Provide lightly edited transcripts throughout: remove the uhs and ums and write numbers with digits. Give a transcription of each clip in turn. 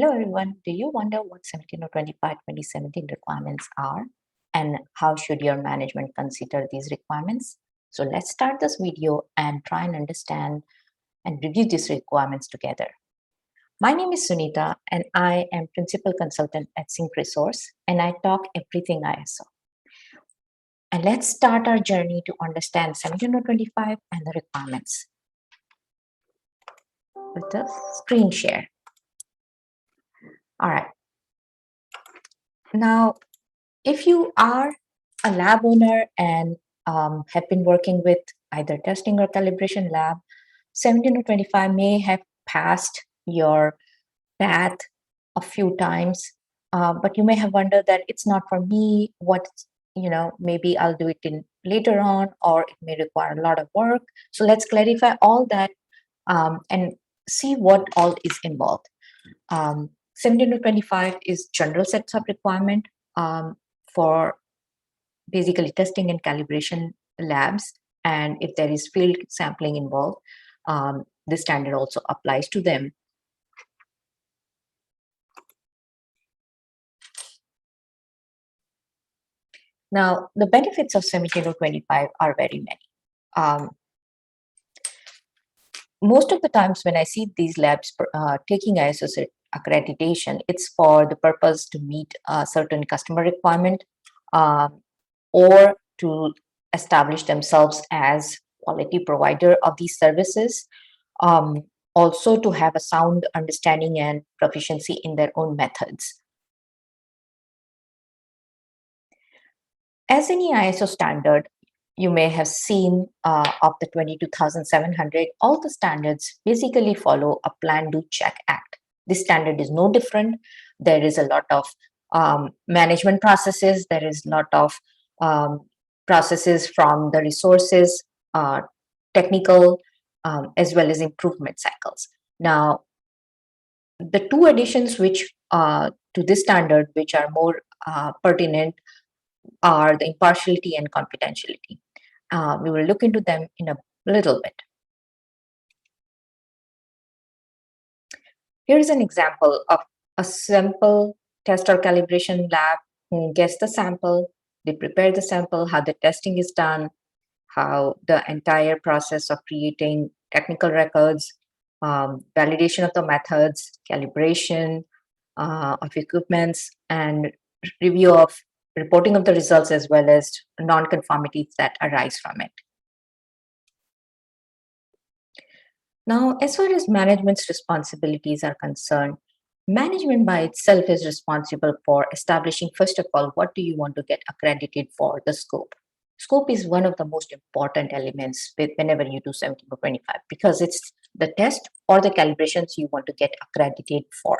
Hello everyone, do you wonder what 17025-2017 requirements are and how should your management consider these requirements? So let's start this video and try and understand and review these requirements together. My name is Sunita and I am Principal Consultant at Sync Resource and I talk everything ISO. And let's start our journey to understand 17025 and the requirements with the screen share. All right. Now, if you are a lab owner and have been working with either testing or calibration lab, 17025 may have passed your path a few times, but you may have wondered that it's not for me. Maybe I'll do it in later on, or it may require a lot of work. So let's clarify all that and see what all is involved. 17025 is general sets of requirement for basically testing and calibration labs, and if there is field sampling involved, this standard also applies to them. Now, the benefits of 17025 are very many. Most of the times when I see these labs taking ISO accreditation, it's for the purpose to meet a certain customer requirement or to establish themselves as quality provider of these services. Also to have a sound understanding and proficiency in their own methods. As any ISO standard, you may have seen of the 22,700, all the standards basically follow a plan, do, check, act. This standard is no different. There is a lot of management processes. There is a lot of processes from the resources, technical, as well as improvement cycles. Now, the two additions which to this standard, which are more pertinent, are the impartiality and confidentiality. We will look into them in a little bit. Here is an example of a simple test or calibration lab who gets the sample, they prepare the sample, how the testing is done, how the entire process of creating technical records, validation of the methods, calibration of equipments, and review of reporting of the results as well as non-conformities that arise from it. Now, as far as management's responsibilities are concerned, management by itself is responsible for establishing, first of all, what do you want to get accredited for, the scope. Scope is one of the most important elements whenever you do 17025 because it's the test or the calibrations you want to get accredited for.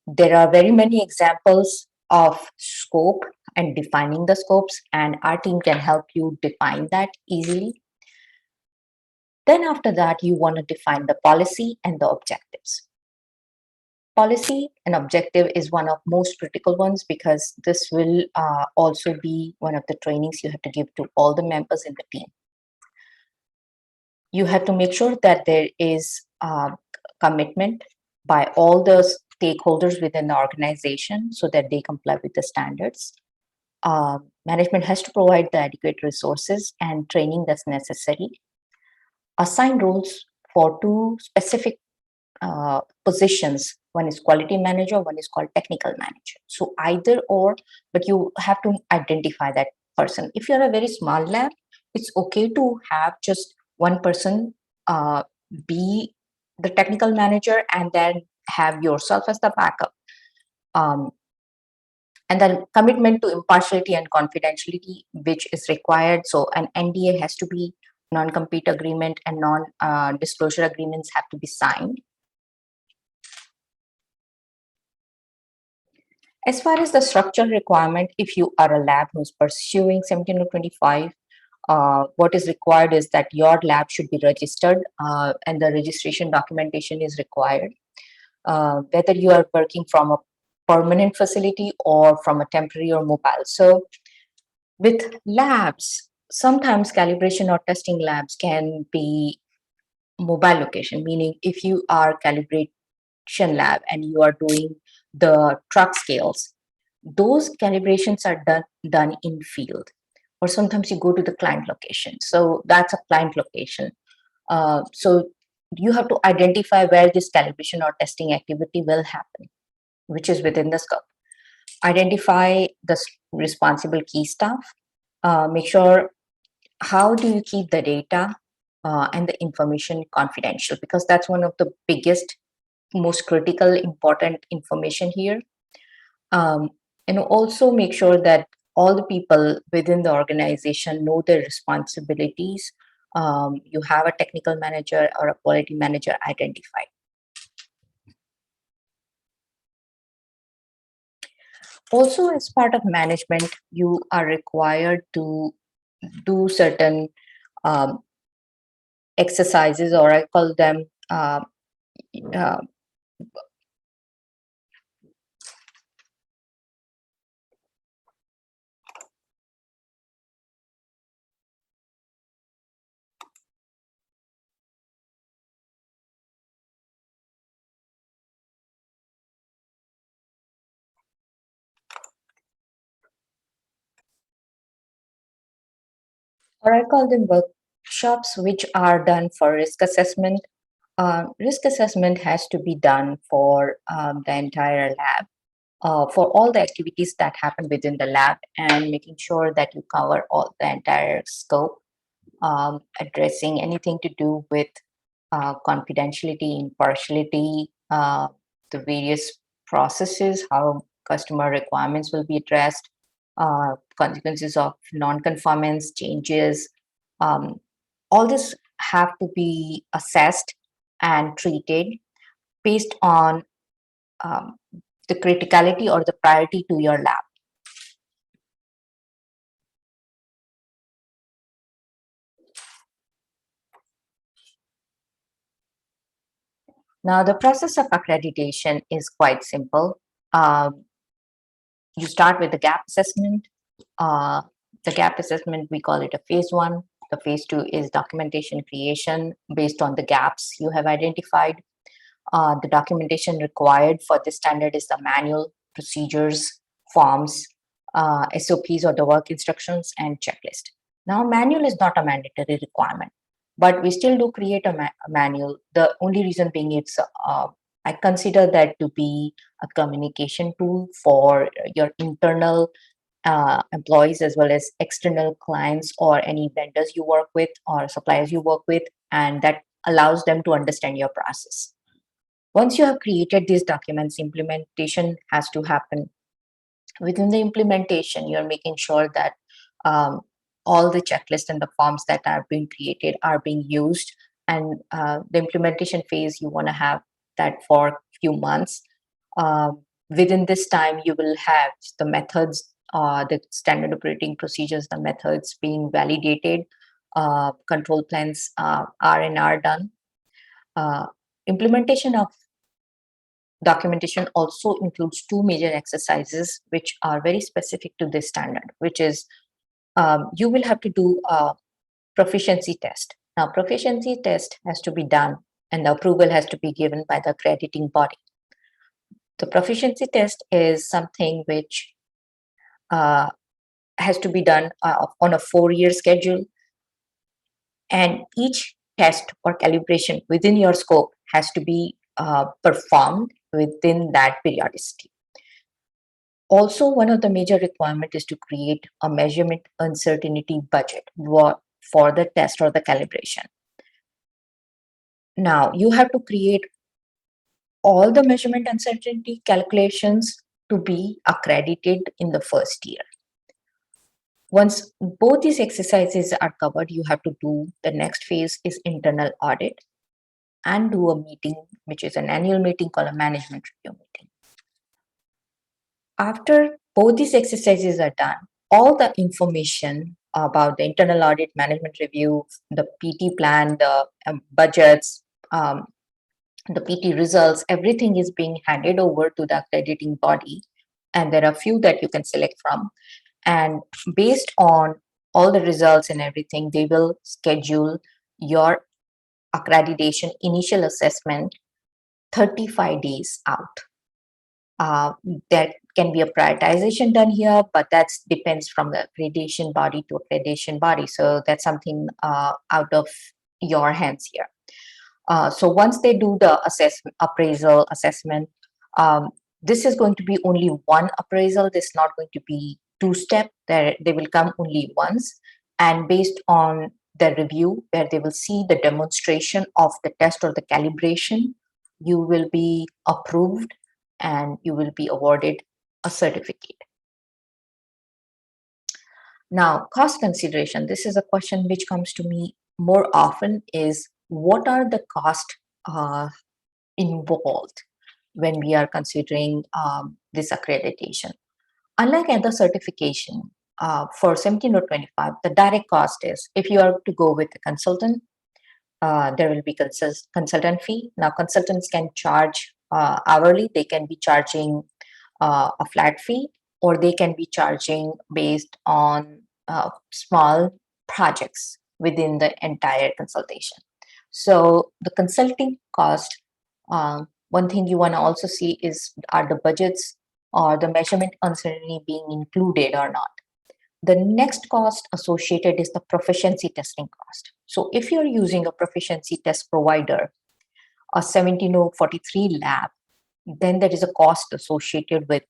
There are very many examples of scope and defining the scopes, and our team can help you define that easily. Then after that, you want to define the policy and the objectives. Policy and objective is one of most critical ones because this will also be one of the trainings you have to give to all the members in the team. You have to make sure that there is commitment by all the stakeholders within the organization so that they comply with the standards. Management has to provide the adequate resources and training that's necessary. Assign roles for two specific positions. One is quality manager, one is called technical manager. So either or, but you have to identify that person. If you're a very small lab, it's okay to have just one person be the technical manager and then have yourself as the backup. And then commitment to impartiality and confidentiality, which is required. So an NDA has to be, non-compete agreement and non-disclosure agreements have to be signed. As far as the structure requirement, if you are a lab who's pursuing 17025, what is required is that your lab should be registered and the registration documentation is required. Whether you are working from a permanent facility or from a temporary or mobile. So with labs, sometimes calibration or testing labs can be mobile location, meaning if you are lab and you are doing the truck scales, those calibrations are done in field, or sometimes you go to the client location. So that's a client location. So you have to identify where this calibration or testing activity will happen, which is within the scope. Identify the responsible key staff. Make sure how do you keep the data and the information confidential, because that's one of the biggest, most critical, important information here. Um, and also make sure that all the people within the organization know their responsibilities. You have a technical manager or a quality manager identified. Also, as part of management, you are required to do certain um, exercises, or I call them uh, or I call them workshops, which are done for risk assessment. Risk assessment has to be done for the entire lab, for all the activities that happen within the lab, and making sure that you cover all the entire scope, addressing anything to do with confidentiality, impartiality, the various processes, how customer requirements will be addressed, consequences of non-conformance, changes. Um, all this have to be assessed and treated based on um, the criticality or the priority to your lab. Now, the process of accreditation is quite simple. Um, you start with the gap assessment. Uh, the gap assessment, we call it a phase one. The phase two is documentation creation based on the gaps you have identified. The documentation required for this standard is the manual, procedures, forms, SOPs or the work instructions, and checklist. Now, manual is not a mandatory requirement, but we still do create a manual. The only reason being I consider that to be a communication tool for your internal employees as well as external clients or any vendors you work with or suppliers you work with, and that allows them to understand your process. Once you have created these documents, implementation has to happen. Within the implementation, you're making sure that um, all the checklists and the forms that are being created are being used. And the implementation phase, you want to have that for a few months. Within this time, you will have the methods, the standard operating procedures, the methods being validated, control plans are and are done. Implementation of documentation also includes two major exercises which are very specific to this standard, which is you will have to do a proficiency test. Now, proficiency test has to be done and the approval has to be given by the accrediting body. The proficiency test is something which uh, has to be done on a 4-year schedule, and each test or calibration within your scope has to be performed within that periodicity. Also, one of the major requirements is to create a measurement uncertainty budget for the test or the calibration. Now, you have to create all the measurement uncertainty calculations to be accredited in the first year. Once both these exercises are covered, you have to do the next phase is internal audit and do a meeting, which is an annual meeting called a management review meeting. After both these exercises are done, all the information about the internal audit, management review, the PT plan, the budgets, the PT results, everything is being handed over to the accrediting body. And there are few that you can select from. And based on all the results and everything, they will schedule your accreditation initial assessment 35 days out. There can be a prioritization done here, but that depends from the accreditation body to accreditation body. So that's something out of your hands here. So once they do the appraisal assessment, this is going to be only one appraisal. This is not going to be two-step. They will come only once, and based on the review, where they will see the demonstration of the test or the calibration, you will be approved and you will be awarded a certificate. Now, cost consideration. This is a question which comes to me more often, is what are the costs involved when we are considering this accreditation? Unlike other certification, for 17025, the direct cost is, if you are to go with a consultant, there will be consultant fee. Now, consultants can charge hourly. They can be charging a flat fee, or they can be charging based on small projects within the entire consultation. So the consulting cost, one thing you want to also see is, are the budgets or the measurement uncertainty being included or not. The next cost associated is the proficiency testing cost. So if you're using a proficiency test provider, a 17043 lab, then there is a cost associated with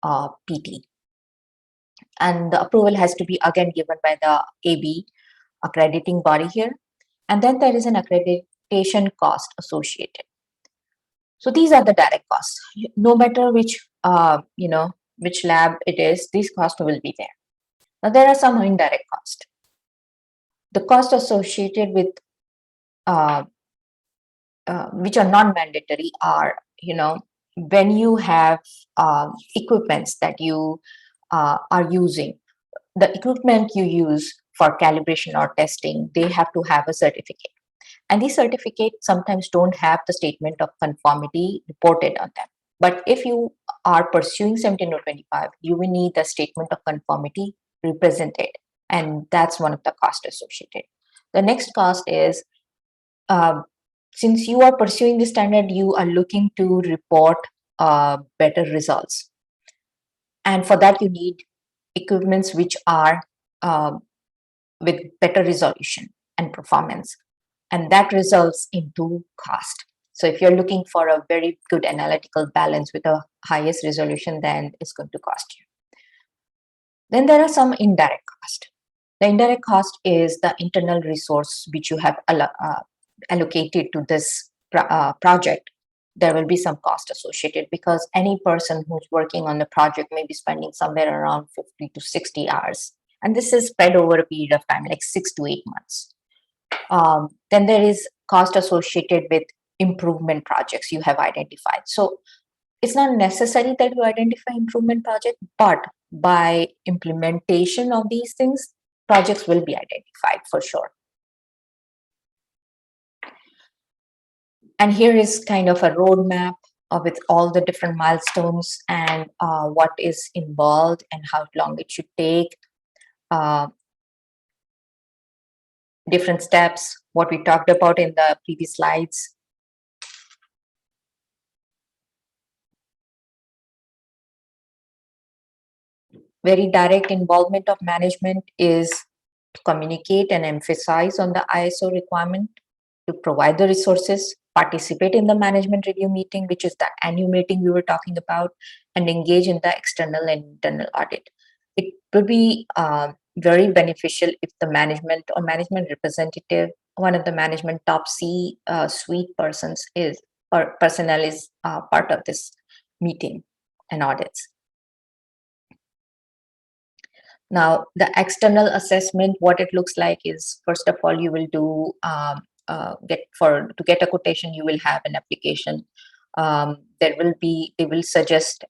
PT. And the approval has to be again given by the AB, accrediting body here. And then there is an accreditation cost associated. So these are the direct costs. No matter which, which lab it is, these costs will be there. Now there are some indirect costs. The cost associated with which are non-mandatory are, when you have equipments that you are using, the equipment you use for calibration or testing, they have to have a certificate. And these certificates sometimes don't have the statement of conformity reported on them. But if you are pursuing 17025, you will need the statement of conformity represented. And that's one of the costs associated. The next cost is, since you are pursuing the standard, you are looking to report better results. And for that, you need equipments which are with better resolution and performance. And that results into cost. So if you're looking for a very good analytical balance with the highest resolution, then it's going to cost you. Then there are some indirect costs. The indirect cost is the internal resource which you have allocated to this project. There will be some cost associated, because any person who's working on the project may be spending somewhere around 50 to 60 hours. And this is spread over a period of time, like 6 to 8 months. Then there is cost associated with improvement projects you have identified. So it's not necessary that you identify improvement project, but by implementation of these things, projects will be identified for sure. And here is kind of a roadmap with all the different milestones and what is involved and how long it should take. Different steps, what we talked about in the previous slides. Very direct involvement of management is to communicate and emphasize on the ISO requirement, to provide the resources, participate in the management review meeting, which is the annual meeting we were talking about, and engage in the external and internal audit. It will be very beneficial if the management or management representative, one of the management top suite persons is, or personnel is part of this meeting and audits. Now, the external assessment, what it looks like is, first of all, you will do to get a quotation, you will have an application. They will suggest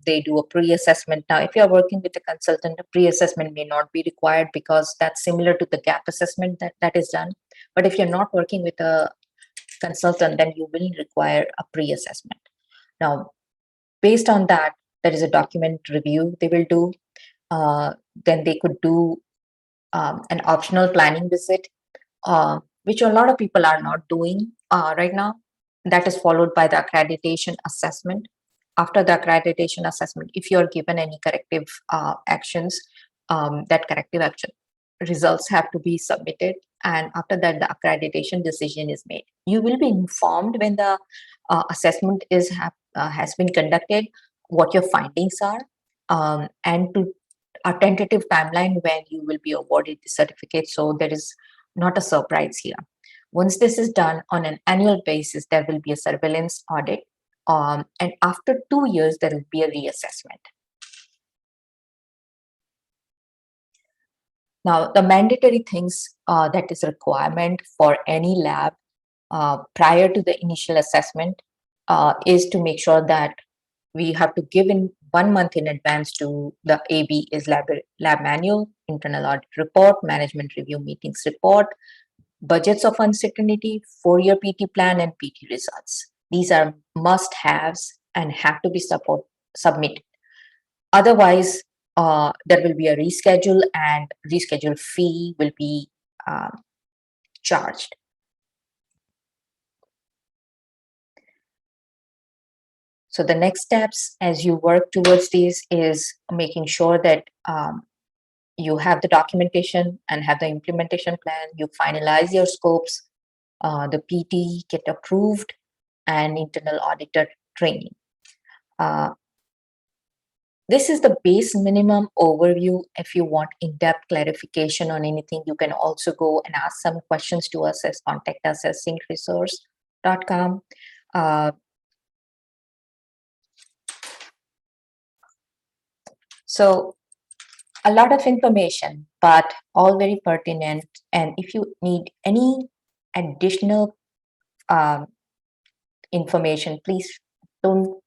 they do a pre-assessment. Now, if you are working with a consultant, a pre-assessment may not be required, because that's similar to the gap assessment that is done. But if you're not working with a consultant, then you will require a pre-assessment. Now, based on that, there is a document review they will do. Then they could do an optional planning visit, which a lot of people are not doing right now. That is followed by the accreditation assessment. After the accreditation assessment, if you are given any corrective actions, that corrective action results have to be submitted, and after that the accreditation decision is made. You will be informed when the assessment has been conducted, what your findings are, and to a tentative timeline when you will be awarded the certificate, so there is not a surprise here. Once this is done on an annual basis, there will be a surveillance audit, and after 2 years there will be a reassessment. Now, the mandatory things that is requirement for any lab prior to the initial assessment is to make sure that we have to give in 1 month in advance to the AB is lab manual, internal audit report, management review meetings report, budgets of uncertainty, 4-year PT plan, and PT results. These are must-haves and have to be submitted. Otherwise, there will be a reschedule, and reschedule fee will be charged. So the next steps as you work towards these is making sure that you have the documentation and have the implementation plan, you finalize your scopes, the PT get approved, and internal auditor training. This is the base minimum overview. If you want in-depth clarification on anything, you can also go and ask some questions to us contact us at syncresource.com. So a lot of information, but all very pertinent. And if you need any additional information, please don't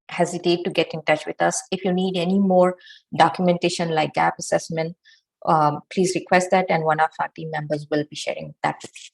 hesitate to get in touch with us. If you need any more documentation like gap assessment, please request that, and one of our team members will be sharing that with you.